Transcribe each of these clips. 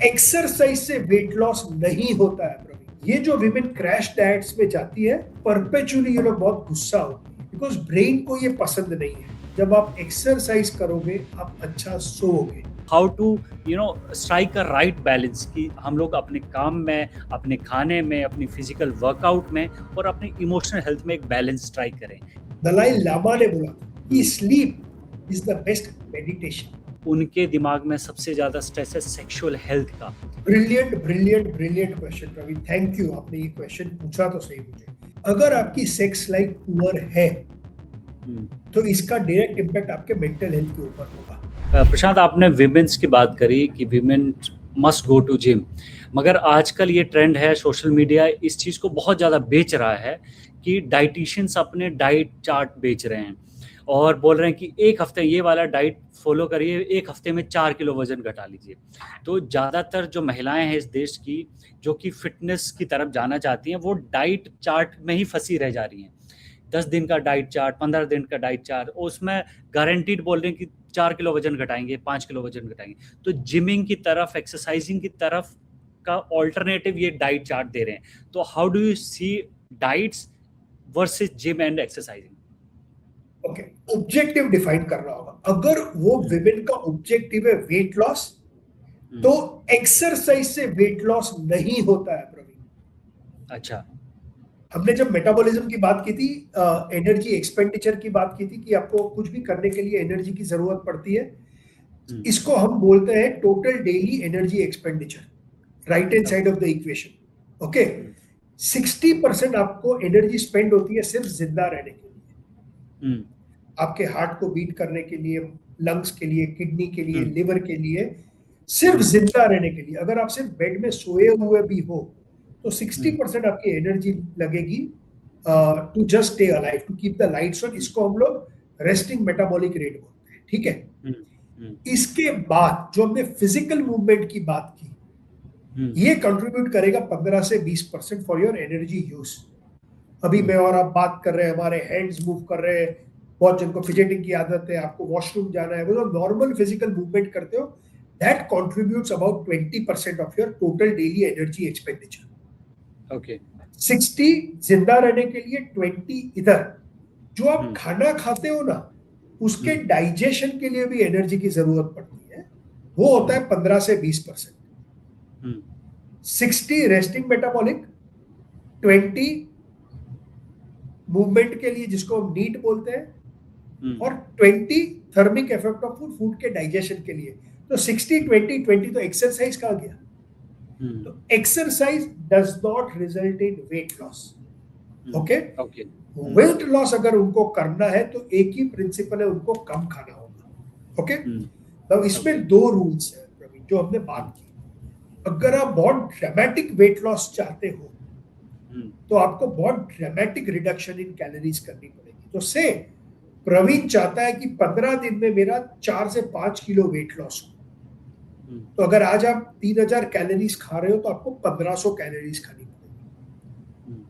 Exercise से weight loss नहीं होता है प्रवीण। ये जो विमेन क्रैश डाइट्स में जाती है, परपेचुअली ये लोग बहुत गुस्सा होती है, बिकॉज ब्रेन को ये पसंद नहीं है। जब आप एक्सरसाइज करोगे आप अच्छा सोओगे। How to strike a right balance कि हम लोग अपने काम में, अपने खाने में, अपनी फिजिकल वर्कआउट में और अपने इमोशनल हेल्थ में एक बैलेंस स्ट्राइक करें। दलाई लामा ने बोला कि sleep is the best meditation. उनके दिमाग में सबसे ज्यादा स्ट्रेस है सेक्सुअल हेल्थ का। Brilliant brilliant brilliant question Praveen, thank you. आपने ये क्वेश्चन पूछा तो सही मुझे। अगर आपकी सेक्स लाइफ पुअर है तो इसका डायरेक्ट इम्पैक्ट आपके मेंटल हेल्थ के ऊपर होगा। प्रशांत, आपने विमेन्स की बात करी कि women must go to gym, मगर आजकल ये ट्रेंड है, सोशल मीडिया इस चीज़ को बहुत ज़्यादा बेच रहा है कि डाइटिशियंस अपने डाइट चार्ट बेच रहे हैं और बोल रहे हैं कि एक हफ्ते ये वाला डाइट फॉलो करिए, एक हफ्ते में 4 किलो वजन घटा लीजिए। तो ज़्यादातर जो महिलाएं हैं इस देश की जो कि फिटनेस की तरफ जाना चाहती हैं, वो डाइट चार्ट में ही फंसी रह जा रही हैं। 10 दिन का डाइट चार्ट, 15 दिन का डाइट चार्ट, उसमें गारंटीड बोल रहे हैं कि 4 किलो वजन घटाएंगे, 5 किलो वजन घटाएंगे। तो जिमिंग की तरफ, एक्सरसाइजिंग की तरफ का ऑल्टरनेटिव ये डाइट चार्ट दे रहे हैं। तो how do you see diets versus gym and exercising? Okay, objective define करना होगा। अगर वो विमेन का ऑब्जेक्टिव है वेट लॉस, तो एक्सरसाइज से वेट लॉस नहीं होता है प्रवीण। अच्छा, हमने जब मेटाबॉलिज्म की बात की थी, एनर्जी एक्सपेंडिचर की बात की थी कि आपको कुछ भी करने के लिए एनर्जी की जरूरत पड़ती है। इसको हम बोलते हैं total daily energy expenditure, right hand side of the equation. Okay, 60% आपको एनर्जी स्पेंड होती है सिर्फ जिंदा रहने के लिए, आपके हार्ट को बीट करने के लिए, लंग्स के लिए, किडनी के लिए, लिवर के लिए, सिर्फ जिंदा रहने के लिए। अगर आप सिर्फ बेड में सोए हुए भी हो तो 60% आपकी एनर्जी लगेगी to just stay alive, to keep the lights on. इसको हम लोग रेस्टिंग मेटाबॉलिक रेट बोलते हैं, ठीक है। इसके बाद जो हमने फिजिकल मूवमेंट की बात की, ये कंट्रीब्यूट करेगा 15 से 20% फॉर योर एनर्जी यूज। अभी मैं और आप बात कर रहे हैं, हमारे हैंड्स मूव कर रहे हैं, बहुत जिनको फिजेटिंग की आदत है, आपको वॉशरूम जाना है, वो जो नॉर्मल फिजिकल मूवमेंट करते हो, that contributes about 20% of your total daily energy expenditure. Okay. 60 जिंदा रहने के लिए, 20 इधर। जो आप खाना खाते हो ना, उसके डाइजेशन के लिए भी एनर्जी की जरूरत पड़ती है, वो होता है 15 से 20%। 60 रेस्टिंग मेटाबॉलिक, 20 मूवमेंट के लिए जिसको हम नीट बोलते हैं, और 20 thermic effect of food, food के डाइजेशन के लिए। तो 60-20-20 तो एक्सरसाइज कहाँ गया? तो exercise does not result in weight loss. Okay, weight loss अगर उनको करना है तो एक ही प्रिंसिपल है, उनको कम खाना होगा। ओके, तो इसमें दो रूल्स है प्रवीण जो हमने बात की। अगर आप बहुत ड्रामेटिक वेट लॉस चाहते हो तो आपको बहुत ड्रामेटिक रिडक्शन इन कैलोरीज करनी पड़ेगी। तो से प्रवीण चाहता है कि 15 दिन में मेरा 4 से 5 किलो वेट लॉस हो, तो अगर आज आप 3000 कैलोरीज खा रहे हो तो आपको 1500 कैलोरीज खानी पड़ेगी।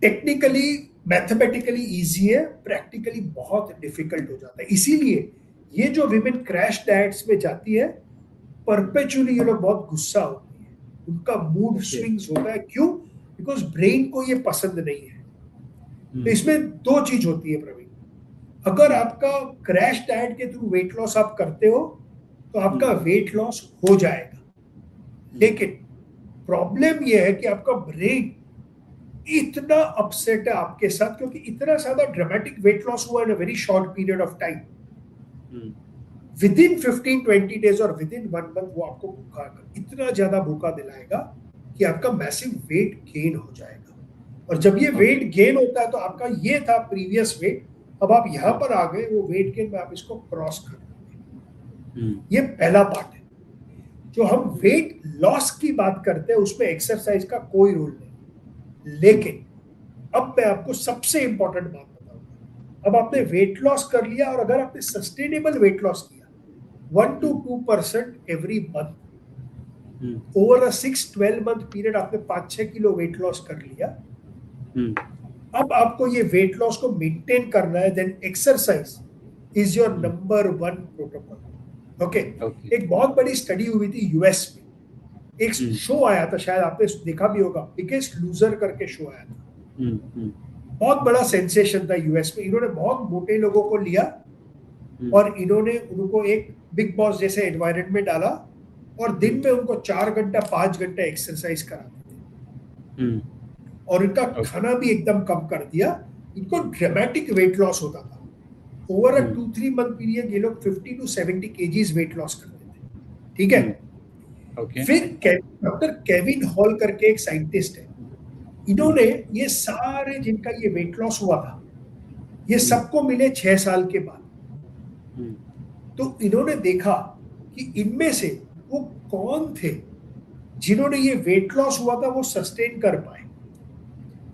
टेक्निकली, मैथमेटिकली इजी है, प्रैक्टिकली बहुत डिफिकल्ट हो जाता है। इसीलिए ये जो विमेन क्रैश डाइट्स में जाती है, परपेचुअली ये लोग बहुत गुस्सा होती है, उनका मूड स्विंग्स होता है। क्यों? बिकॉज ब्रेन को ये पसंद नहीं है। तो इसमें दो चीज होती है प्रवीण। अगर आपका क्रैश डाइट के थ्रू वेट लॉस आप करते हो तो आपका वेट लॉस हो जाएगा, लेकिन प्रॉब्लम यह है कि आपका ब्रेन इतना अपसेट है आपके साथ, क्योंकि इतना ज्यादा ड्रामेटिक वेट लॉस हुआ in a very short period of time. Within 15-20 days और विद इन 1 मंथ वो आपको भूखा, इतना ज्यादा भूखा दिलाएगा कि आपका मैसिव वेट गेन हो जाएगा। और जब ये वेट गेन होता है तो आपका ये था प्रीवियस वेट, अब आप यहां पर आ गए, वो वेट गेन में आप इसको क्रॉस कर देंगे। ये पहला पार्ट है। जो हम वेट लॉस की बात करते हैं उसमें एक्सरसाइज का कोई रोल नहीं, लेकिन अब मैं आपको सबसे इंपॉर्टेंट बात बताऊंगा। अब आपने वेट लॉस कर लिया, और अगर आपने सस्टेनेबल वेट लॉस किया 1 to 2% every month, over a 6-12 month period आपने 5-6 किलो वेट लॉस कर लिया। अब आपको ये वेट लॉस को मेंटेन करना है, then exercise is your number 1 protocol. Okay okay. एक बहुत बड़ी स्टडी हुई थी यूएस में, एक शो आया था, शायद आपने देखा भी होगा, बिगेस्ट लूजर करके शो आया था, बहुत बड़ा सेंसेशन था यूएस में। इन्होंने बहुत मोटे लोगों को लिया और इन्होंने उनको एक बिग बॉस जैसे एनवायरनमेंट में डाला और दिन में उनको 4 घंटा 5 घंटा एक्सरसाइज कराते थे और इनका खाना भी एकदम कम कर दिया। इनको ड्रामेटिक वेट लॉस होता था। ओवर अ 2-3 मंथ पीरियड ये लोग 50 to 70 केजीज वेट लॉस करते थे, ठीक है। ओके। फिर डॉक्टर केविन हॉल करके एक साइंटिस्ट है, इन्होंने ये सारे जिनका ये वेट लॉस हुआ था ये सबको मिले 6 साल के बाद। तो इन्होंने देखा कि इनमें से वो कौन थे जिन्होंने ये वेट लॉस हुआ था वो सस्टेन कर पाए।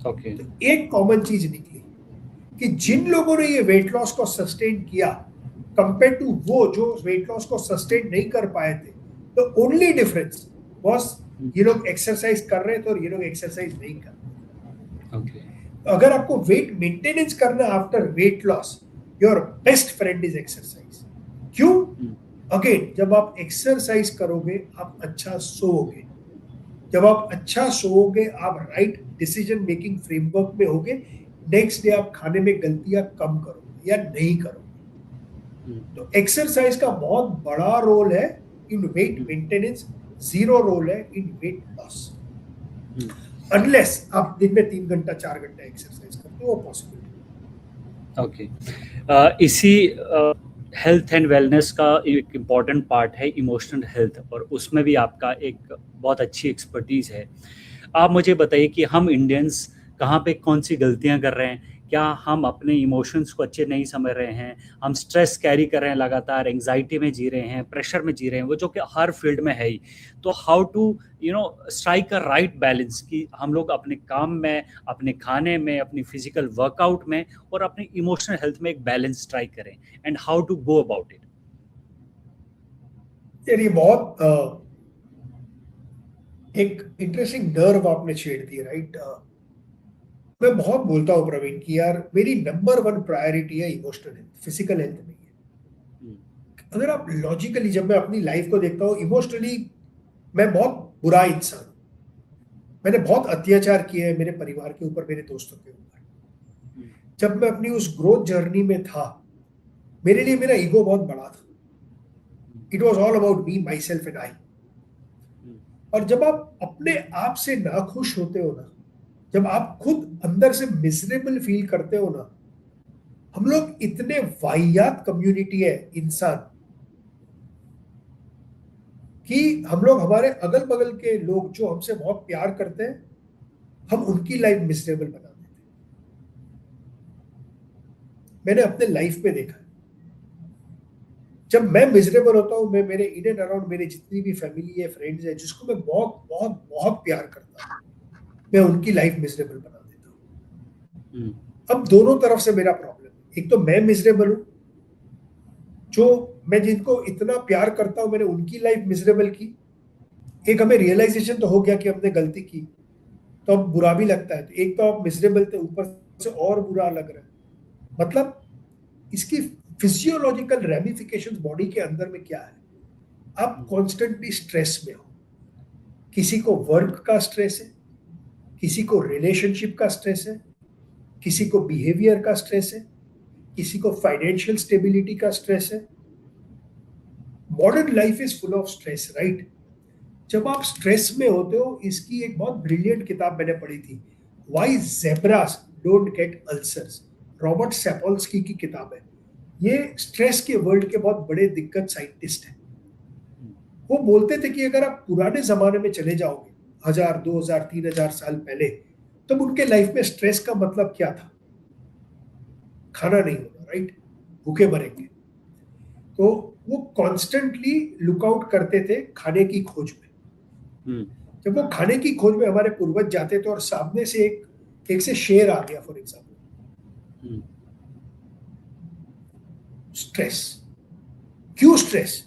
ओके। तो एक कॉमन चीज निकली कि जिन लोगों ने ये वेट लॉस को सस्टेन किया कंपेयर टू वो जो वेट लॉस को सस्टेन नहीं कर पाए थे, तो ओनली डिफरेंस वाज ये लोग एक्सरसाइज कर रहे थे और ये लोग एक्सरसाइज नहीं कर रहे। ओके। अगर आपको वेट मेंटेनेंस करना after weight loss, your best friend is exercise. क्यों? अगेन जब आप एक्सरसाइज करोगे आप अच्छा सोओगे, जब आप अच्छा सोओगे आप राइट डिसीजन मेकिंग फ्रेमवर्क में होगे, नेक्स्ट डे आप खाने में गलतियां कम करोगे या नहीं करोगे। तो एक्सरसाइज का बहुत बड़ा रोल है इन वेट मेंटेनेंस, जीरो रोल है इन वेट लॉस, अनलेस आप दिन में 3 घंटा 4 घंटा एक्सरसाइज करते हो, वो पॉसिबल। ओके। इसी हेल्थ एंड वेलनेस का एक इम्पॉर्टेंट पार्ट है इमोशनल हेल्थ, और उसमें भी आपका एक बहुत अच्छी एक्सपर्टीज़ है। आप मुझे बताइए कि हम इंडियंस कहाँ पे कौन सी गलतियाँ कर रहे हैं? क्या हम अपने इमोशंस को अच्छे नहीं समझ रहे हैं? हम स्ट्रेस कैरी कर रहे हैं, लगातार एंग्जाइटी में जी रहे हैं, प्रेशर में जी रहे हैं, वो जो कि हर फील्ड में है ही। तो how to strike a right balance कि हम लोग अपने काम में, अपने खाने में, अपनी फिजिकल वर्कआउट में और अपनी इमोशनल हेल्थ में एक बैलेंस स्ट्राइक करें, and how to go about it? यार ये बहुत एक इंटरेस्टिंग नर्व आपने छेड़ दी, राइट। मैं बहुत बोलता हूँ प्रवीण कि यार मेरी नंबर 1 प्रायोरिटी है इमोशनल हेल्थ, फिजिकल हेल्थ नहीं है। अगर आप लॉजिकली, जब मैं अपनी लाइफ को देखता हूँ, इमोशनली मैं बहुत बुरा इंसान, मैंने बहुत अत्याचार किए हैं मेरे परिवार के ऊपर, मेरे दोस्तों के ऊपर। जब मैं अपनी उस ग्रोथ जर्नी में था, मेरे लिए मेरा ईगो बहुत बड़ा था। It was all about me, my self and I. और जब आप अपने आप से नाखुश होते हो ना, जब आप खुद अंदर से मिजरेबल फील करते हो ना, हम लोग इतने वाहियात कम्युनिटी है इंसान कि हम लोग हमारे अगल बगल के लोग जो हमसे बहुत प्यार करते हैं, हम उनकी लाइफ मिजरेबल बना देते हैं। मैंने अपने लाइफ में देखा, जब मैं मिजरेबल होता हूं, मैं मेरे इन एंड अराउंड मेरे जितनी भी फैमिली है, फ्रेंड्स है, जिसको मैं बहुत बहुत बहुत प्यार करता हूं, मैं उनकी लाइफ मिजरेबल बना देता हूं। अब दोनों तरफ से मेरा प्रॉब्लम है। एक तो मैं मिजरेबल हूं, जो मैं जिनको इतना प्यार करता हूं मैंने उनकी लाइफ मिजरेबल की। एक हमें रियलाइजेशन तो हो गया कि हमने गलती की, तो अब बुरा भी लगता है। तो एक तो आप मिजरेबल थे, ऊपर से और बुरा लग रहा है। मतलब इसकी फिजियोलॉजिकल रेमिफिकेशंस बॉडी के अंदर में क्या है? आप कॉन्स्टेंटली स्ट्रेस में हो। किसी को वर्क का स्ट्रेस है, किसी को रिलेशनशिप का स्ट्रेस है, किसी को बिहेवियर का स्ट्रेस है, किसी को फाइनेंशियल स्टेबिलिटी का स्ट्रेस है। Modern life is full of stress, right. जब आप स्ट्रेस में होते हो, इसकी एक बहुत ब्रिलियंट किताब मैंने पढ़ी थी, why zebras don't get ulcers, Robert Sapolsky की किताब है। ये स्ट्रेस के वर्ल्ड के बहुत बड़े दिग्गज साइंटिस्ट हैं। वो बोलते थे कि अगर आप पुराने जमाने में चले जाओगे 1000, 2000, 3000 साल पहले, तब उनके लाइफ में स्ट्रेस का मतलब क्या था? खाना नहीं होना, राइट, भूखे मरेंगे। तो वो कॉन्स्टेंटली लुकआउट करते थे खाने की खोज में। जब वो खाने की खोज में हमारे पूर्वज जाते थे और सामने से एक से शेर आ गया फॉर एग्जाम्पल, स्ट्रेस। क्यों स्ट्रेस?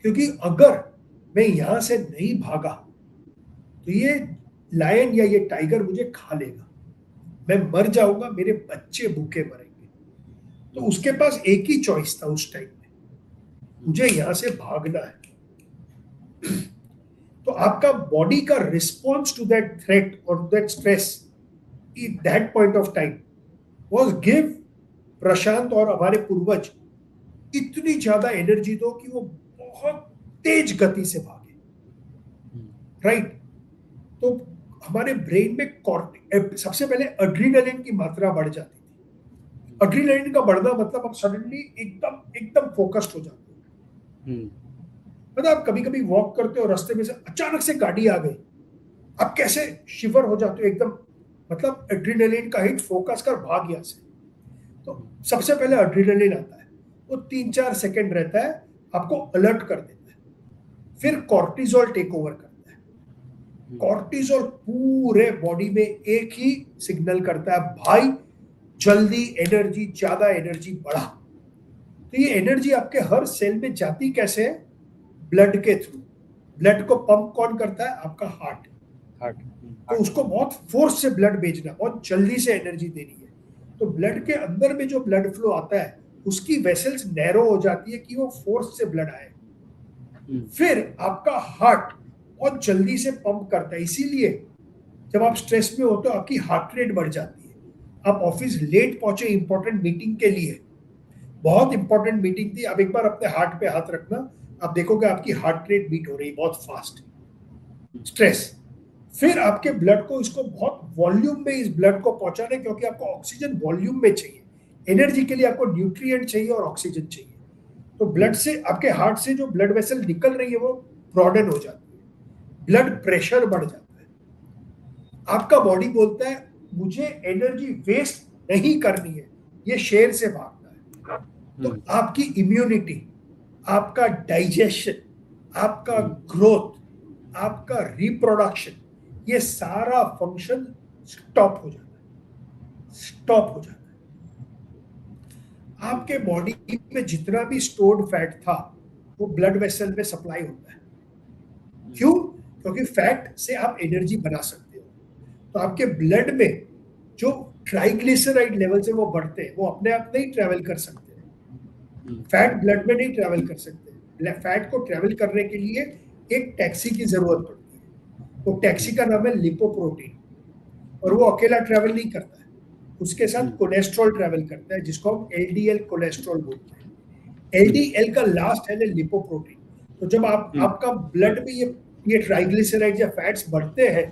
क्योंकि अगर मैं यहां से नहीं भागा तो ये लायन या ये टाइगर मुझे खा लेगा, मैं मर जाऊंगा, मेरे बच्चे भूखे मरेंगे। तो उसके पास एक ही चॉइस था उस टाइम में, मुझे यहाँ से भागना है, तो आपका बॉडी का रिस्पॉन्स टू दैट थ्रेट और that stress at that point of time was give प्रशांत और हमारे पूर्वज इतनी ज्यादा एनर्जी दो कि वो बहुत तेज गति से भागे, राइट? तो हमारे ब्रेन में सबसे पहले एड्रेनालिन की मात्रा बढ़ जाती थी। एड्रेनालिन का बढ़ना मतलब आप सडनली एकदम एकदम फोकस्ड हो जाते हो। मतलब आप कभी कभी वॉक करते हो, रास्ते में से अचानक से गाड़ी आ गई, आप कैसे शिवर हो जाते हो एकदम, मतलब एड्रेनालिन का हिट, फोकस कर भाग यहाँ से। तो सबसे पहले एड्रेनालिन आता है, वो 3-4 सेकंड रहता है, आपको अलर्ट कर देता है। फिर कॉर्टिजोल टेक ओवर करता है। कॉर्टिजोल पूरे बॉडी में एक ही सिग्नल करता है, भाई जल्दी एनर्जी, ज्यादा एनर्जी बढ़ा। तो ये एनर्जी आपके हर सेल में जाती कैसे है? ब्लड के थ्रू। ब्लड को पंप कौन करता है? आपका हार्ट। तो उसको बहुत फोर्स से ब्लड भेजना, बहुत जल्दी से एनर्जी देनी है। तो ब्लड के अंदर में जो ब्लड फ्लो आता है उसकी वेसल्स नैरो हो जाती है कि वो फोर्स से ब्लड आए। फिर आपका हार्ट बहुत जल्दी से पंप करता है, इसीलिए जब आप स्ट्रेस में होते हो आपकी हार्ट रेट बढ़ जाती है। आप ऑफिस लेट पहुंचे इंपॉर्टेंट मीटिंग के लिए, बहुत इंपॉर्टेंट मीटिंग थी, आप एक बार अपने हार्ट पे हाथ रखना, आप देखोगे आपकी हार्ट रेट बीट हो रही बहुत फास्ट। स्ट्रेस। फिर आपके ब्लड को, इसको बहुत वॉल्यूम में इस ब्लड को पहुंचाना है, क्योंकि आपको ऑक्सीजन वॉल्यूम में चाहिए। एनर्जी के लिए आपको न्यूट्रिएंट चाहिए और ऑक्सीजन चाहिए। तो ब्लड से, आपके हार्ट से जो ब्लड वेसल निकल रही है वो ब्रॉडन हो जाती है, ब्लड प्रेशर बढ़ जाता है। आपका बॉडी बोलता है मुझे एनर्जी वेस्ट नहीं करनी है, ये शेर से भागता है। तो आपकी इम्यूनिटी, आपका डाइजेशन, आपका ग्रोथ, आपका रिप्रोडक्शन, ये सारा फंक्शन स्टॉप हो जाता है, स्टॉप हो जाता है। आपके बॉडी में जितना भी स्टोर्ड फैट था वो ब्लड वेसल में सप्लाई होता है। क्यों? क्योंकि फैट से आप एनर्जी बना सकते हो। तो आपके ब्लड में जो ट्राइग्लिसराइड लेवल्स है वो बढ़ते हैं, वो अपने आप नहीं ट्रैवल कर सकते। फैट ब्लड में नहीं ट्रैवल कर सकते। फैट को ट्रैवल करने के लिए एक टैक्सी की जरूरत पड़ती है। तो टैक्सी का नाम है लिपोप्रोटीन, और वो अकेला ट्रैवल नहीं करता है, उसके साथ कोलेस्ट्रॉल ट्रैवल करता है, जिसको हम एलडीएल कोलेस्ट्रॉल बोलते हैं। एलडीएल का लास्ट है लिपोप्रोटीन। तो जब आपका ब्लड में ये ट्राइग्लिसराइड या फैट्स बढ़ते हैं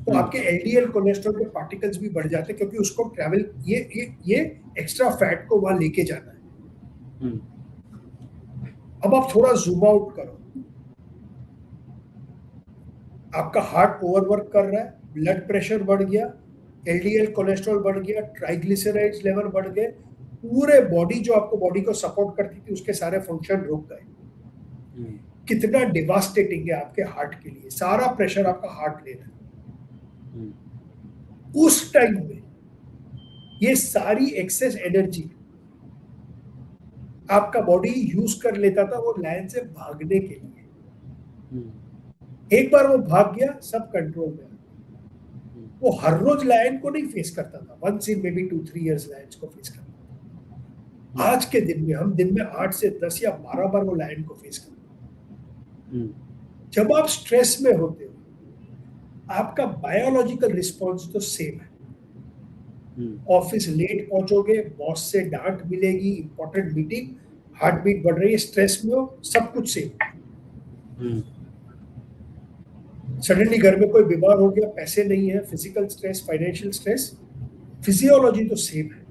तो आपके एलडीएल कोलेस्ट्रॉल के पार्टिकल्स भी बढ़ जाते हैं, क्योंकि उसको ट्रैवल, ये एक्स्ट्रा फैट को वहां लेके जाना है। अब आप थोड़ा जूम आउट करो, आपका हार्ट ओवरवर्क कर रहा है, ब्लड प्रेशर बढ़ गया, एलडीएल कोलेस्ट्रॉल बढ़ गया, ट्राइग्लिसराइड्स लेवल बढ़ गए, पूरे बॉडी जो आपको बॉडी को सपोर्ट करती थी उसके सारे फंक्शन रुक गए। कितना डिवास्टेटिंग है आपके हार्ट के लिए, सारा प्रेशर आपका हार्ट ले रहा है। उस टाइम में ये सारी एक्सेस एनर्जी आपका बॉडी यूज कर लेता था वो लायन से भागने के लिए। एक बार वो भाग गया, सब कंट्रोल में। वो हर रोज लायन को नहीं फेस करता था, once in maybe 2-3 years lions को फेस करता था। आज के दिन में हम दिन में 8 से 10 या 12 बार वो लायन को फेस करते हैं। जब आप स्ट्रेस में होते हो आपका बायोलॉजिकल रिस्पॉन्स तो सेम है। ऑफिस लेट पहुंचोगे, बॉस से डांट मिलेगी, इंपॉर्टेंट मीटिंग, हार्ट बीट बढ़ रही है, स्ट्रेस में हो, सब कुछ सेम। सडनली घर में कोई बीमार हो गया, पैसे नहीं है, physical stress, financial stress, physiology तो सेम है।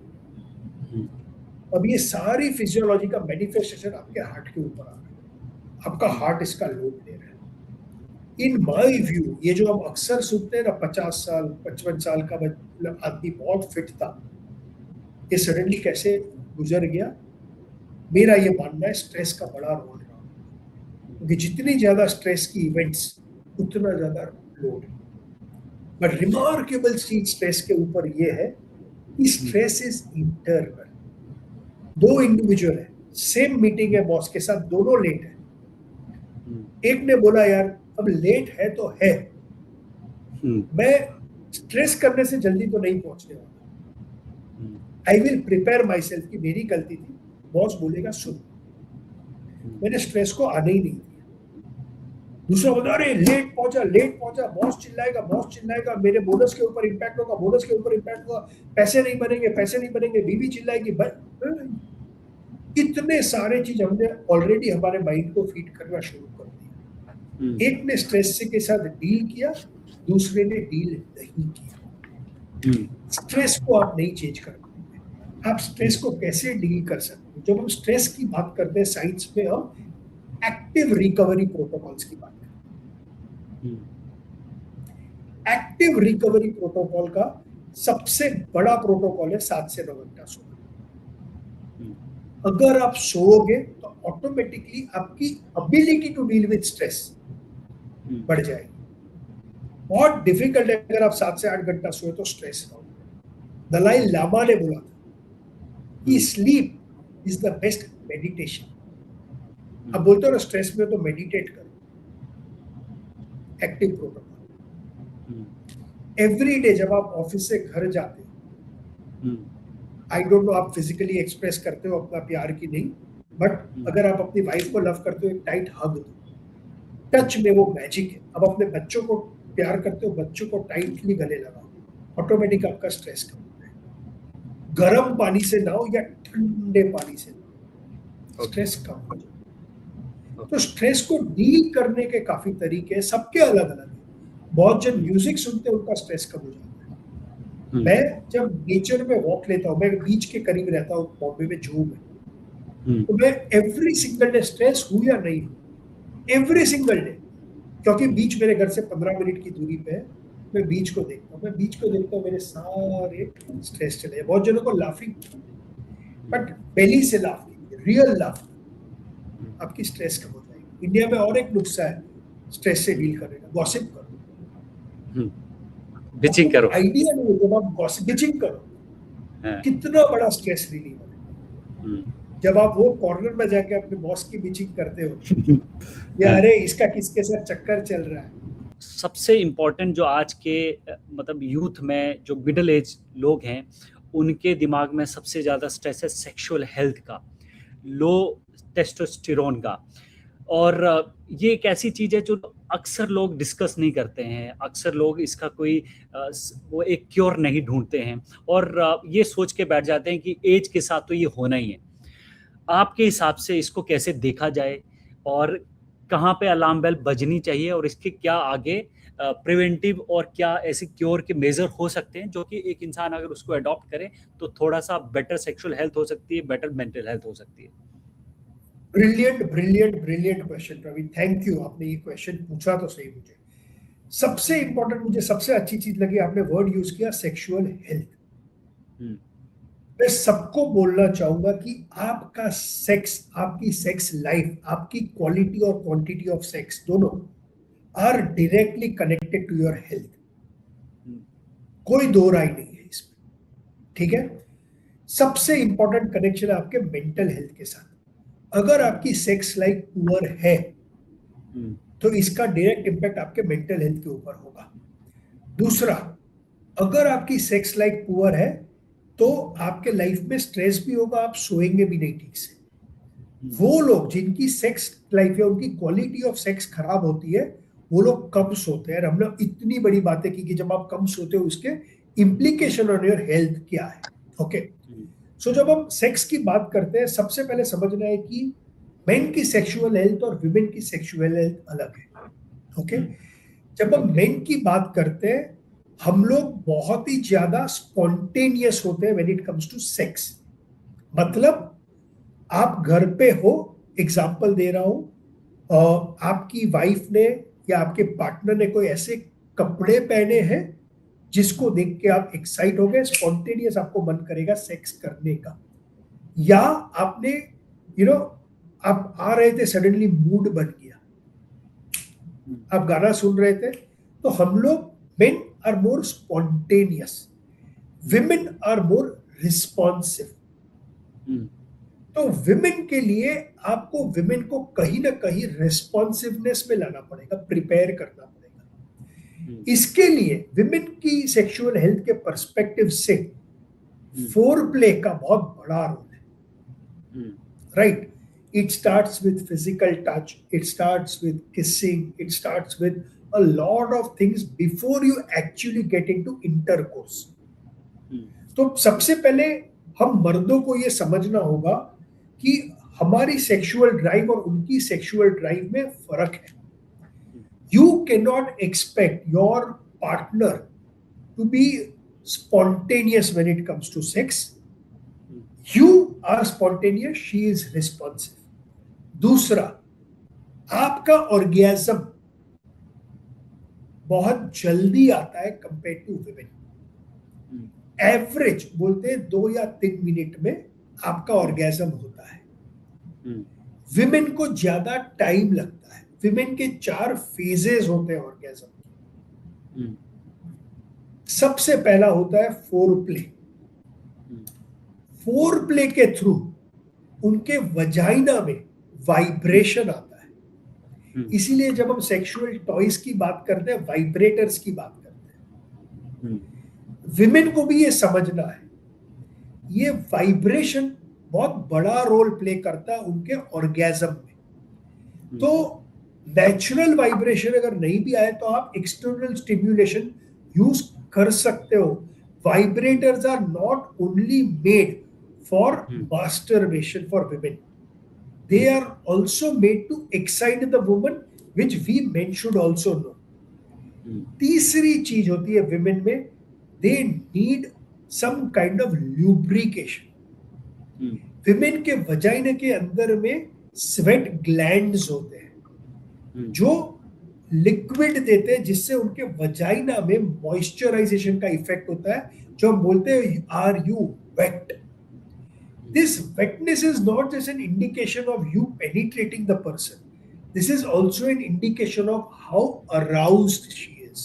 अब ये सारी फिजियोलॉजी का मैनिफेस्टेशन आपके हार्ट के ऊपर आ रहा है, आपका हार्ट इसका लोड ले रहा है। इन माई व्यू, ये जो हम अक्सर सुनते हैं ना, 50 साल 55 साल का आदमी बहुत फिट था, ये सडनली कैसे गुजर गया? मेरा ये मानना है स्ट्रेस का बड़ा रोल रहा, क्योंकि जितनी ज्यादा स्ट्रेस की इवेंट्स उतना ज्यादा लोड। बट रिमार्केबल चीज स्ट्रेस के ऊपर ये है कि स्ट्रेस इज इंटरनल। दो इंडिविजुअल है, सेम मीटिंग है बॉस के साथ, दोनों लेट है। एक ने बोला यार अब लेट है तो है, मैं स्ट्रेस करने से जल्दी तो नहीं पहुंचने वाला, I will prepare my self कि मेरी गलती थी। बॉस बोलेगा सुन, मैंने स्ट्रेस को आने ही नहीं दिया। दूसरा बता रहे लेट पहुंचा, बॉस चिल्लाएगा, मेरे बोनस के ऊपर इम्पैक्ट होगा, पैसे नहीं बनेंगे, बीवी चिल्लाएगी। इतने सारे चीज हमने ऑलरेडी हमारे माइंड को फीड करना शुरू कर दिया। एक ने स्ट्रेस के साथ डील किया, दूसरे ने डील नहीं किया। स्ट्रेस को आप नहीं चेंज कर पाएंगे। आप स्ट्रेस को कैसे डील कर सकते हैं? जब हम स्ट्रेस की बात करते हैं साइंस में, हम एक्टिव रिकवरी प्रोटोकॉल्स की बात करते हैं। एक्टिव रिकवरी प्रोटोकॉल का सबसे बड़ा प्रोटोकॉल है 7 से 9 घंटा सोना। अगर आप सोओगे तो ऑटोमेटिकली आपकी ability to deal with stress बढ़ जाएगी। बहुत डिफिकल्ट है अगर आप 7 से 8 घंटा सोए तो स्ट्रेस ना हो। दलाई लामा ने बोला था कि sleep is the best meditation. अब बोलते हो ना स्ट्रेस में तो मेडिटेट करो। एक्टिव प्रोटोकॉल एवरी डे जब आप ऑफिस से घर जाते हो, आई डोंट नो आप फिजिकली एक्सप्रेस करते हो अपना प्यार की नहीं, बट अगर आप अपनी वाइफ को लव करते हो एक टाइट हग दो। टच में वो मैजिक है। अब अपने बच्चों को प्यार करते हो, बच्चों को टाइटली गले लगाओ, ऑटोमेटिक आपका स्ट्रेस कम होता है। गर्म पानी से नहाओ या ठंडे पानी से नहाओ, स्ट्रेस कम हो जाए। तो स्ट्रेस को डील करने के काफी तरीके हैं, सबके अलग अलग है। बहुत जन म्यूजिक सुनते हैं, उनका स्ट्रेस कम हो जाता है। मैं जब नेचर में वॉक लेता हूँ, मैं बीच के करीब रहता हूँ बॉम्बे में, जूहू में, तो मैं एवरी सिंगल डे, स्ट्रेस हूँ या नहीं हूँ, एवरी सिंगल डे, क्योंकि बीच मेरे घर से 15 मिनट की दूरी पे है, मैं बीच को देखता हूँ, मेरे सारे स्ट्रेस चले जाए। बहुत जनों को लाफिंग, बट बेली से लाफ कीजिए, रियल लाफ, आपकी स्ट्रेस कम हो जाएगी। इंडिया में और एक नुस्खा है स्ट्रेस से डील करने का, गॉसिप करो, बिचिंग करो। आइडिया नहीं है, जब आप गॉसिप बिचिंग करो कितना बड़ा स्ट्रेस रिलीव है। जब आप वो कॉर्नर में जाके अपने बॉस की बिचिंग करते हो या अरे इसका किसके साथ चक्कर चल रहा है। सबसे इम्पोर्टेंट जो आज के मतलब यूथ में जो मिडिल एज लोग हैं, उनके दिमाग में सबसे ज़्यादा स्ट्रेस है सेक्सुअल हेल्थ का, लो टेस्टोस्टेरोन का। और ये एक ऐसी चीज़ है जो अक्सर लोग डिस्कस नहीं करते हैं। अक्सर लोग इसका कोई वो एक क्योर नहीं ढूंढते हैं और ये सोच के बैठ जाते हैं कि एज के साथ तो ये होना ही है। आपके हिसाब से इसको कैसे देखा जाए और कहाँ पे अलार्म बेल बजनी चाहिए और इसके क्या आगे प्रिवेंटिव और क्या ऐसे क्योर के मेजर हो सकते हैं जो कि एक इंसान अगर उसको अडॉप्ट करे तो थोड़ा सा बेटर सेक्सुअल हेल्थ हो सकती है, बेटर मेंटल हेल्थ हो सकती है। Brilliant question Praveen, thank you. आपने ये क्वेश्चन पूछा तो सही। मुझे सबसे इंपॉर्टेंट, मुझे सबसे अच्छी चीज लगी, आपने वर्ड यूज किया सेक्सुअल हेल्थ। मैं सबको बोलना चाहूंगा कि आपका सेक्स, आपकी सेक्स लाइफ, आपकी क्वालिटी और क्वांटिटी ऑफ सेक्स दोनों are directly connected to your health. कोई दो राय नहीं है इसमें, ठीक है। सबसे इंपॉर्टेंट कनेक्शन है आपके मेंटल हेल्थ के साथ। अगर आपकी सेक्स लाइफ पुअर है तो इसका डायरेक्ट इंपैक्ट आपके मेंटल हेल्थ के ऊपर होगा। दूसरा, अगर आपकी सेक्स लाइफ पुअर है तो आपके लाइफ में स्ट्रेस भी होगा, आप सोएंगे भी नहीं ठीक से। वो लोग जिनकी सेक्स लाइफ है, उनकी क्वालिटी ऑफ सेक्स खराब होती है, वो लोग कम सोते हैं। हमने इतनी बड़ी बातें की कि जब आप कम सोते हो उसके इम्प्लीकेशन ऑन योर हेल्थ क्या है। ओके, सो जब हम सेक्स की बात करते हैं, सबसे पहले समझना है कि मेन की सेक्सुअल हेल्थ और विमेन की सेक्सुअल हेल्थ अलग है। ओके, जब हम मेन की बात करते हैं, हम लोग बहुत ही ज्यादा स्पॉन्टेनियस होते हैं when it comes to sex. मतलब आप घर पे हो, एग्जांपल दे रहा हूं, आपकी वाइफ ने या आपके पार्टनर ने कोई ऐसे कपड़े पहने हैं जिसको देख के आप एक्साइट हो गए, स्पॉन्टेनियस आपको मन करेगा सेक्स करने का। या आपने आप आ रहे थे, सडनली मूड बन गया, आप गाना सुन रहे थे। तो हम लोग men are more spontaneous, women are more responsive. तो विमेन के लिए आपको विमेन को कहीं ना कहीं रिस्पॉन्सिवनेस में लाना पड़ेगा, प्रिपेयर करना पड़ेगा। इसके लिए विमेन की सेक्सुअल हेल्थ के पर्सपेक्टिव से फोर प्ले का बहुत बड़ा रोल है, right. It starts with physical touch, it starts with kissing, it starts with a lot of things before you actually get into intercourse. तो सबसे पहले हम मर्दों को ये समझना होगा कि हमारी सेक्सुअल ड्राइव और उनकी सेक्सुअल ड्राइव में फर्क है. You cannot expect your partner to be spontaneous when it comes to sex. You are spontaneous, she is responsive. दूसरा, आपका ऑर्गेज्म बहुत जल्दी आता है कंपेयर टू विमेन. एवरेज बोलते हैं 2 या 3 मिनट में आपका ऑर्गेज्म होता है. विमेन को ज्यादा टाइम लगता है. विमेन के 4 फेजेस होते हैं ऑर्गेज्म के. सबसे पहला होता है फोरप्ले. फोरप्ले के थ्रू उनके वजाइना में वाइब्रेशन आता है. इसीलिए जब हम सेक्सुअल टॉयज की बात करते हैं, वाइब्रेटर्स की बात करते हैं. विमेन को भी ये समझना है, ये वाइब्रेशन बहुत बड़ा रोल प्ले करता है उनके ऑर्गेज्म में. तो नेचुरल वाइब्रेशन अगर नहीं भी आए तो आप एक्सटर्नल स्टिम्युलेशन यूज कर सकते हो. Vibrators are not only made for masturbation for women, they are also made to excite the woman, which we men should also know. तीसरी चीज होती है विमेन में, they need some kind of lubrication. Women के vagina के अंदर में sweat glands होते हैं जो लिक्विड देते हैं, जिससे उनके वजाइना में मॉइस्चराइजेशन का इफेक्ट होता है, जो हम बोलते हैं are you wet. This wetness is not just an indication of you penetrating the person. This is also an indication of how aroused she is.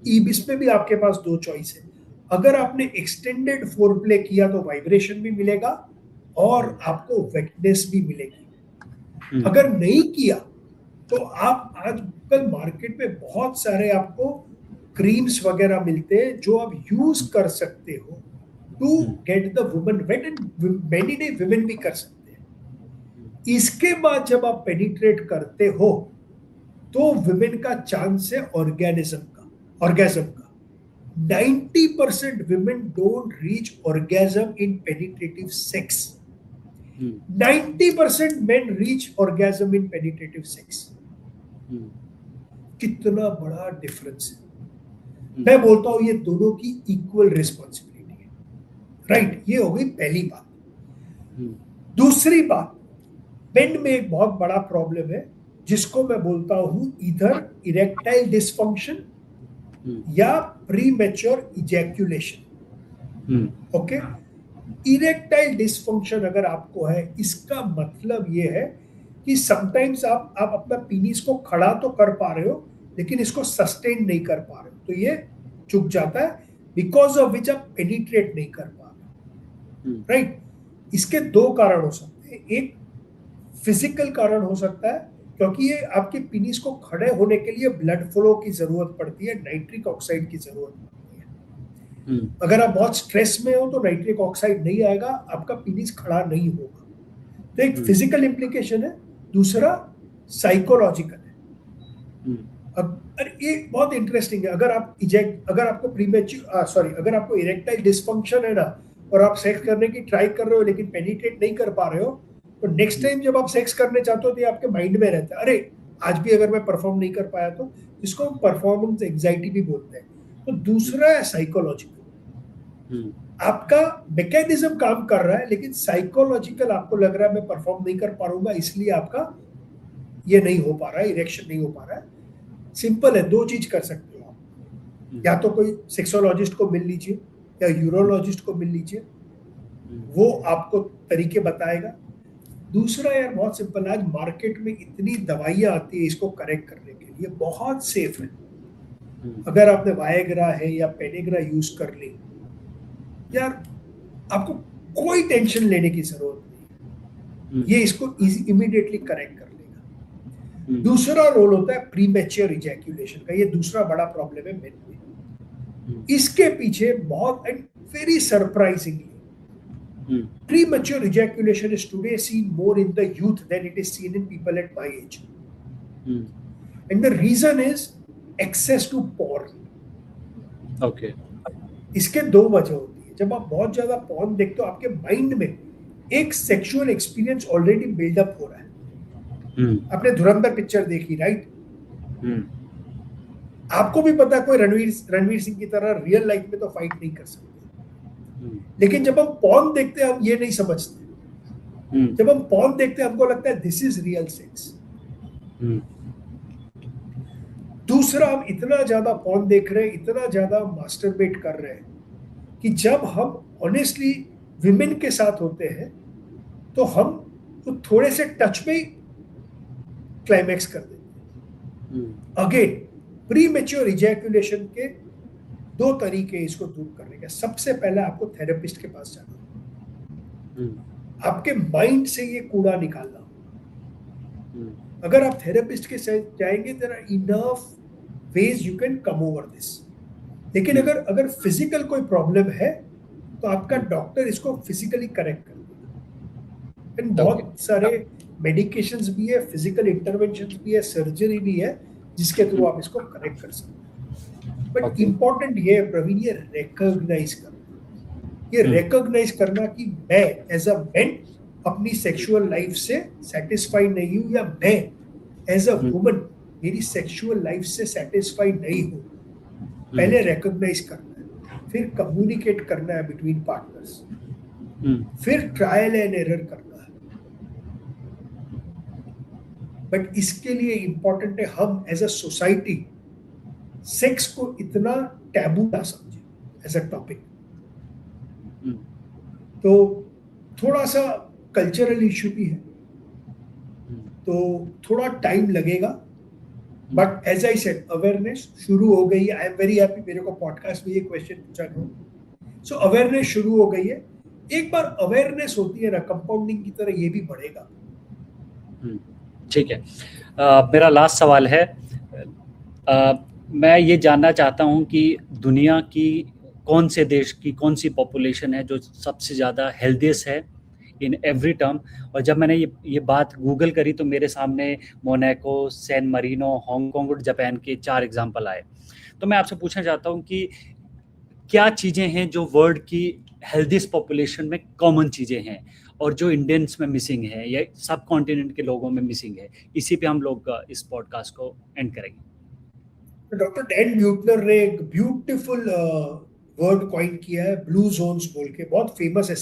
इसमें भी आपके पास 2 चॉइस है. अगर आपने एक्सटेंडेड फोरप्ले किया तो वाइब्रेशन भी मिलेगा और आपको वेटनेस भी मिलेगी. अगर नहीं किया तो आप आजकल मार्केट में बहुत सारे आपको क्रीम्स वगैरह मिलते हैं जो आप यूज कर सकते हो to get the woman wet, and many day women भी कर सकते हैं. इसके बाद जब आप पेनिट्रेट करते हो तो विमेन का चांस है ऑर्गेज्म का. 90% women don't reach orgasm in penetrative sex. 90% men reach orgasm in penetrative sex. कितना बड़ा डिफरेंस है. मैं बोलता हूं ये दोनों की इक्वल रिस्पॉन्सिबिलिटी. राइट, ये हो गई पहली बात. दूसरी बात, मेन में एक बहुत बड़ा प्रॉब्लम है जिसको मैं बोलता हूं इधर इरेक्टाइल डिसफंक्शन या premature ejaculation. Okay, erectile dysfunction अगर आपको है, इसका मतलब ये है कि समटाइम्स आप अपना पीनिस को खड़ा तो कर पा रहे हो लेकिन इसको सस्टेन नहीं कर पा रहे हो, तो ये चुक जाता है, बिकॉज ऑफ विच आप पेनिट्रेट नहीं कर पा रहे. राइट. इसके 2 कारण हो सकते हैं. एक फिजिकल कारण हो सकता है क्योंकि ये आपके पीनिस को खड़े होने के लिए ब्लड फ्लो की जरूरत पड़ती है, नाइट्रिक ऑक्साइड की जरूरत पड़ती है. अगर आप बहुत स्ट्रेस में हो तो नाइट्रिक ऑक्साइड नहीं आएगा, आपका पीनिस खड़ा नहीं होगा. तो एक फिजिकल इम्प्लीकेशन है. दूसरा साइकोलॉजिकल है. अब ये बहुत इंटरेस्टिंग है. अगर आपको इरेक्टाइल डिसफंक्शन है ना और आप सेक्स करने की ट्राई कर रहे हो लेकिन पेनिट्रेट नहीं कर पा रहे हो, तो नेक्स्ट टाइम जब आप सेक्स करने चाहते हो तो ये आपके माइंड में रहता है, अरे आज भी अगर मैं परफॉर्म नहीं कर पाया तो, जिसको हम परफॉर्मेंस एंजाइटी भी बोलते हैं. तो दूसरा है साइकोलॉजिकल. आपका मैकेनिज्म काम कर रहा है लेकिन साइकोलॉजिकल आपको लग रहा है मैं परफॉर्म नहीं कर पाऊंगा, इसलिए आपका ये नहीं हो पा रहा है, इरेक्शन नहीं हो पा रहा है. सिंपल है, 2 चीज कर सकते हो आप. या तो कोई सेक्सोलॉजिस्ट को मिल लीजिए या यूरोलॉजिस्ट को मिल लीजिए, वो आपको तरीके बताएगा. दूसरा यार बहुत सिंपल, आज मार्केट में इतनी दवाइयां आती है इसको करेक्ट करने के लिए, बहुत सेफ है. अगर आपने वायग्रा है या पेनेग्रा यूज कर ली, यार आपको कोई टेंशन लेने की जरूरत नहीं, ये इसको इमीडिएटली करेक्ट कर लेगा. दूसरा रोल होता है प्रीमेच्योर इजैक्यूलेशन का. ये दूसरा बड़ा प्रॉब्लम है मेन में. इसके पीछे बहुत very surprisingly Premature ejaculation is today seen more in the youth than it is seen in people at my age. And the reason is access to porn. Okay. इसके दो वजह होती है. जब आप बहुत ज्यादा porn देखते हो, आपके माइंड में एक सेक्सुअल एक्सपीरियंस ऑलरेडी बिल्डअप हो रहा है. आपने धुरंधर पिक्चर देखी, राइट? आपको भी पता है कोई रणवीर सिंह की तरह रियल लाइफ में तो फाइट नहीं कर सकते, लेकिन जब हम पॉर्न देखते हैं हम ये नहीं समझते. जब हम पॉर्न देखते हैं हमको लगता है दिस इज रियल सेक्स. दूसरा, हम इतना ज्यादा पॉर्न देख रहे हैं, इतना ज्यादा मास्टरबेट कर रहे हैं कि जब हम ऑनेस्टली विमेन के साथ होते हैं तो हम तो थोड़े से टच में ही क्लाइमैक्स कर देते हैं. अगेन, प्रीमेच्योर इजैकुलेशन के दो तरीके इसको दूर करने के. सबसे पहले आपको थेरेपिस्ट के पास जाना, आपके माइंड से ये कूड़ा निकालना. अगर आप थेरेपिस्ट के साथ जाएंगे, there are enough ways you can come over this. लेकिन अगर फिजिकल कोई प्रॉब्लम है तो आपका डॉक्टर इसको फिजिकली करेक्ट कर देगा. एंड बहुत सारे मेडिकेशंस भी है, फिजिकल इंटरवेंशंस भी है, सर्जरी भी है जिसके थ्रू आप इसको करेक्ट कर सकते हैं. बट इम्पोर्टेंट ये है प्रवीण, ये रिकॉग्नाइज करना. ये रिकॉग्नाइज करना कि मैं एज अ मैन अपनी सेक्सुअल लाइफ से सेटिस्फाइड नहीं हूँ, या मैं एज अ वुमन मेरी सेक्सुअल लाइफ से सेटिस्फाइड नहीं हूँ. पहले रिकॉग्नाइज करना है, फिर कम्युनिकेट करना है बिटवीन पार्टनर्स, फिर ट्रायल एंड एरर करना है. बट इसके लिए इंपॉर्टेंट है हम एज अ सोसाइटी सेक्स को इतना टैबू ना समझे एज अ टॉपिक. तो थोड़ा सा कल्चरल इश्यू भी है, तो थोड़ा टाइम लगेगा. But as I said, awareness शुरू हो गई है. आई एम वेरी हैप्पी, मेरे को पॉडकास्ट में ये क्वेश्चन पूछा गया. सो अवेयरनेस शुरू हो गई है. एक बार अवेयरनेस होती है ना, कंपाउंडिंग की तरह ये भी बढ़ेगा. ठीक है. मेरा लास्ट सवाल है. मैं ये जानना चाहता हूँ कि दुनिया की कौन से देश की कौन सी पॉपुलेशन है जो सबसे ज़्यादा हेल्दीएस्ट है इन एवरी टर्म. और जब मैंने ये बात गूगल करी तो मेरे सामने मोनाको, सैन मरीनो, हांगकांग और जापान के 4 एग्जाम्पल आए. तो मैं आपसे पूछना चाहता हूँ कि क्या चीज़ें हैं जो वर्ल्ड की हेल्दीएस्ट पॉपुलेशन में कॉमन चीज़ें हैं और जो इंडियंस में मिसिंग है या सब कॉन्टिनेंट के लोगों में मिसिंग है. इसी पे हम लोग इस पॉडकास्ट को एंड करेंगे. डॉक्टर डैन ब्यूटनर ने एक ब्यूटीफुल वर्ड कॉइन किया है, ब्लू जोन्स बोल के. बहुत फेमस है.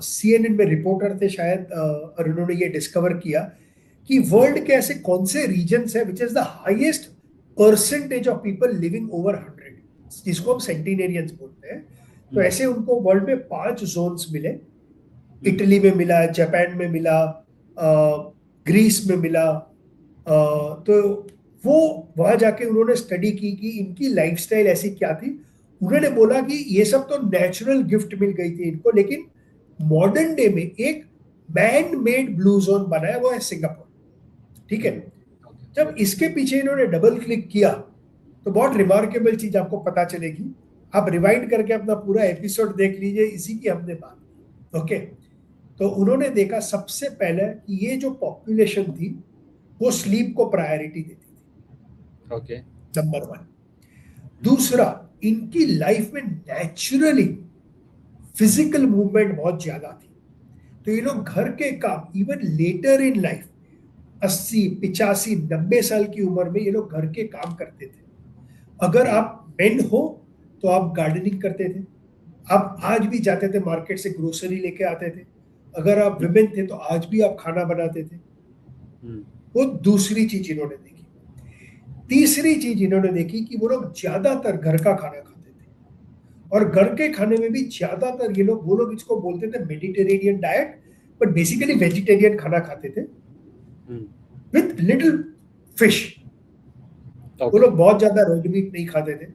सीएनएन में रिपोर्टर थे शायद, और उन्होंने ये डिस्कवर किया कि वर्ल्ड के ऐसे कौन से रीजन्स है which is the highest percentage of people living over 100, जिसको हम सेंटिनेरियंस बोलते हैं. तो ऐसे उनको वर्ल्ड में 5 जोन्स मिले. इटली में मिला, जापान में मिला, ग्रीस में मिला. तो वो वहां जाके उन्होंने स्टडी की कि इनकी लाइफस्टाइल ऐसी क्या थी. उन्होंने बोला कि ये सब तो नेचुरल गिफ्ट मिल गई थी इनको, लेकिन मॉडर्न डे में एक मैन मेड ब्लू जोन बनाया, वो है सिंगापुर. ठीक है. जब इसके पीछे इन्होंने डबल क्लिक किया तो बहुत रिमार्केबल चीज आपको पता चलेगी. आप रिवाइंड करके अपना पूरा एपिसोड देख लीजिए, इसी की हमने बात की. ओके. तो उन्होंने देखा सबसे पहले कि ये जो पॉपुलेशन थी वो स्लीप को प्रायोरिटी देती थी. ओके. नंबर 1. दूसरा, इनकी लाइफ में नेचुरली फिजिकल मूवमेंट बहुत ज्यादा थी. तो ये लोग घर के काम इवन लेटर इन लाइफ 80, 85, 90 साल की उम्र में ये लोग घर के काम करते थे. अगर आप मेन हो तो आप गार्डनिंग करते थे, आप आज भी जाते थे मार्केट से ग्रोसरी लेके आते थे. अगर आप विमेन थे तो आज भी आप खाना बनाते थे. वो दूसरी चीज इन्होंने देखी. तीसरी चीज इन्होंने देखी कि वो लोग ज्यादातर घर का खाना खाते थे, और घर के खाने में भी ज्यादातर ये लोग, वो लोग इसको बोलते थे Mediterranean diet, but basically vegetarian खाना खाते थे विथ लिटिल फिश. वो लोग बहुत ज्यादा रेड मीट नहीं खाते थे,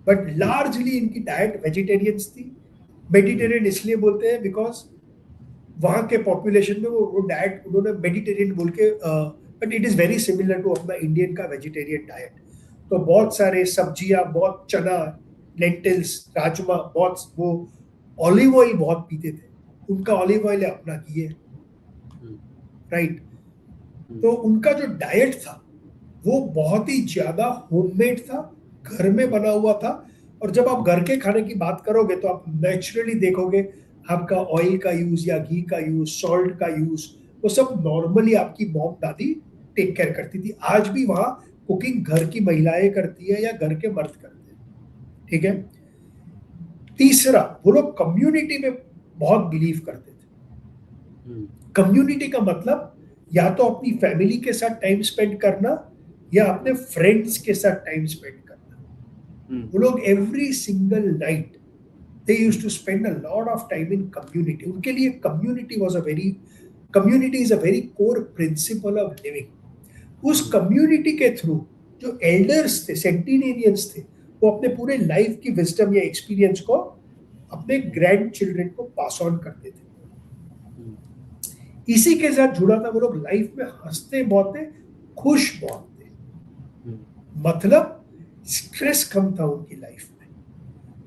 बट लार्जली इनकी डाइट वेजिटेरियंस थी. मेडिटेरियन इसलिए बोलते हैं बिकॉज वहां के पॉपुलेशन में वो डाइट उन्होंने मेडिटेरियन बोल के, but it is very similar to अपना इंडियन का वेजिटेरियन डाइट. तो बहुत सारे सब्जियां, बहुत चना, लेंटिल्स, राजमा, बहुत वो ऑलिव ऑयल बहुत पीते थे, उनका ऑलिव ऑयल अपना किए, राइट। तो उनका जो डाइट था वो बहुत ही ज्यादा होममेड था, घर में बना हुआ था। और जब आप घर के खाने की बात करोगे तो आप नेचुरली देखोगे आपका ऑयल का यूज या घी का यूज, सॉल्ट का यूज, वो सब नॉर्मली आपकी मॉम दादी टेक केयर करती थी। आज भी वहां कुकिंग घर की महिलाएं करती है या घर के मर्द करते हैं, ठीक है। तीसरा, वो लोग कम्युनिटी में बहुत बिलीव करते थे। कम्युनिटी का मतलब या तो अपनी फैमिली के साथ टाइम स्पेंड करना या अपने फ्रेंड्स के साथ टाइम स्पेंड करना। वो लोग every single night they used to spend a lot of time in community. उनके लिए community is a very core principle of living. उस कम्युनिटी के थ्रू जो एल्डर्स थे, सेंटिनेरियंस थे, वो अपने पूरे लाइफ की विजडम या एक्सपीरियंस को अपने ग्रैंड चिल्ड्रन को पास ऑन करते थे। इसी के साथ जुड़ा था वो लोग लाइफ में हंसते बहुत थे, खुश बहुत थे, मतलब स्ट्रेस कम था उनकी लाइफ में।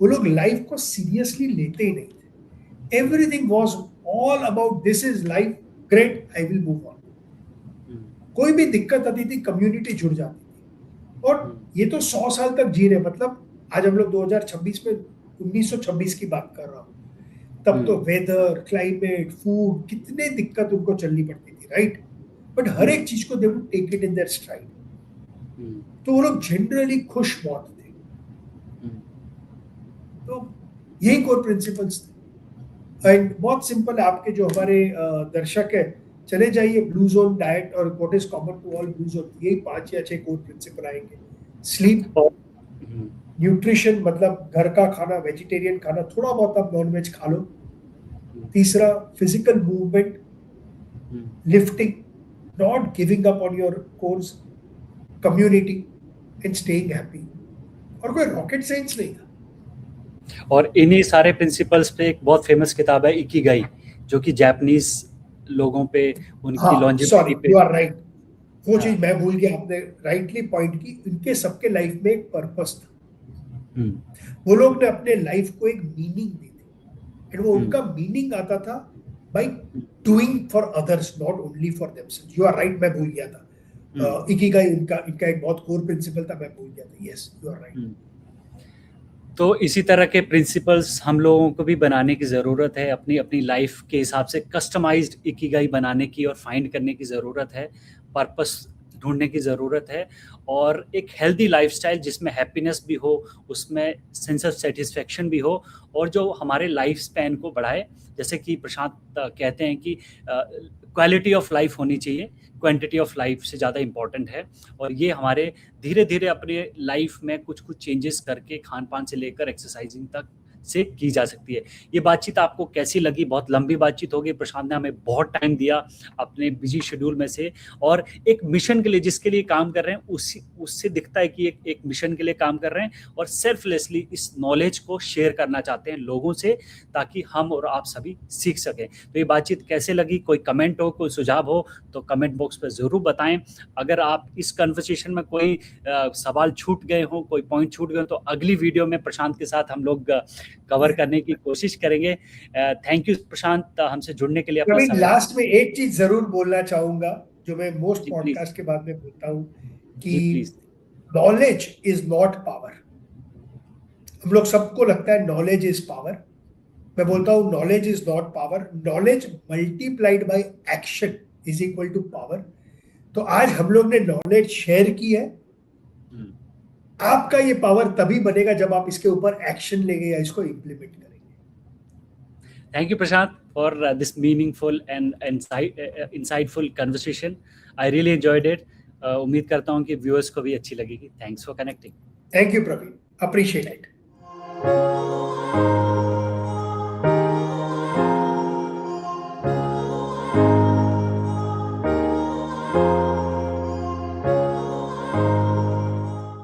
वो लोग लाइफ को सीरियसली लेते ही नहीं थे। Everything was all about this is life, great, I will move on. कोई भी दिक्कत आती थी कम्युनिटी जुड़ जाती थी। और ये तो 100 साल तक जी रहे, मतलब आज हम लोग 2026 में 1926 की बात कर रहा हूँ, तब तो वेदर, क्लाइमेट, फूड, कितने दिक्कत उनको चलनी पड़ती थी, राइट। बट हर एक चीज को they would take it in their stride. तो वो लोग जनरली खुश बहुत थे। तो यही कोर प्रिंसिपल्स थे। एंड बहुत सिंपल है, आपके जो हमारे दर्शक है, चले जाइए ब्लू जोन डाइट और what is common to all blue zone, यही 5 या 6 कोर प्रिंसिपल आएंगे। स्लीप, न्यूट्रिशन मतलब घर का खाना, वेजिटेरियन खाना, थोड़ा बहुत आप नॉन वेज खा लो। तीसरा, physical movement, lifting, not giving up on your course, community and staying happy. और कोई रॉकेट साइंस नहीं था। और इन्हीं सारे प्रिंसिपल्स पे एक बहुत फेमस किताब है इकिगाई, जो कि जापानीज लोगों पे उनकी लॉन्जेविटी पे। यू आर राइट, वो चीज मैं भूल गया, आपने राइटली पॉइंट की। इनके सबके लाइफ में एक पर्पस था। वो लोग ने अपने लाइफ को एक मीनिंग दी थी, एंड वो उनका मीनिंग आता था by doing for others, not only for themselves. You are right, मैं भूल गया था। इकिगाई इनका एक बहुत कोर प्रिंसिपल था, मैं भूल गया था। Yes, you are right. तो इसी तरह के प्रिंसिपल्स हम लोगों को भी बनाने की ज़रूरत है, अपनी अपनी लाइफ के हिसाब से कस्टमाइज्ड इकिगाई बनाने की और फाइंड करने की ज़रूरत है, पर्पस ढूंढने की ज़रूरत है, और एक हेल्दी लाइफस्टाइल जिसमें हैप्पीनेस भी हो, उसमें सेंस ऑफ सेटिस्फेक्शन भी हो, और जो हमारे लाइफ स्पैन को बढ़ाए। जैसे कि प्रशांत कहते हैं कि क्वालिटी ऑफ लाइफ होनी चाहिए, क्वांटिटी ऑफ लाइफ से ज़्यादा इम्पॉर्टेंट है। और ये हमारे धीरे धीरे अपने लाइफ में कुछ कुछ चेंजेस करके, खान पान से लेकर एक्सरसाइजिंग तक से की जा सकती है। ये बातचीत आपको कैसी लगी? बहुत लंबी बातचीत होगी, प्रशांत ने हमें बहुत टाइम दिया अपने बिजी शेड्यूल में से, और एक मिशन के लिए जिसके लिए काम कर रहे हैं उससे दिखता है कि एक मिशन के लिए काम कर रहे हैं, और सेल्फलेसली इस नॉलेज को शेयर करना चाहते हैं लोगों से, ताकि हम और आप सभी सीख सकें। तो ये बातचीत कैसे लगी? कोई कमेंट हो, कोई सुझाव हो तो कमेंट बॉक्स पर ज़रूर बताएं। अगर आप इस कन्वर्सेशन में कोई सवाल छूट गए हो, कोई पॉइंट छूट गए हो, तो अगली वीडियो में प्रशांत के साथ हम लोग कवर करने की कोशिश करेंगे। थैंक यू प्रशांत, हमसे जुड़ने के लिए अपना समय। लास्ट में एक चीज जरूर बोलना चाहूंगा जो मैं मोस्ट पॉडकास्ट के बाद में बोलता हूँ कि नॉलेज इज नॉट पावर। हम लोग सबको लगता है नॉलेज इज पावर। मैं बोलता हूँ knowledge is not power, knowledge multiplied by action is equal to power. तो आज हम लोग ने नॉलेज शेयर की है, आपका ये पावर तभी बनेगा जब आप इसके ऊपर एक्शन लेंगे या इसको इम्प्लीमेंट करेंगे। Thank you Prashant for this meaningful and insightful conversation. I really enjoyed it. उम्मीद करता हूँ कि व्यूअर्स को भी अच्छी लगेगी। Thanks for connecting. Thank you Praveen, appreciate it.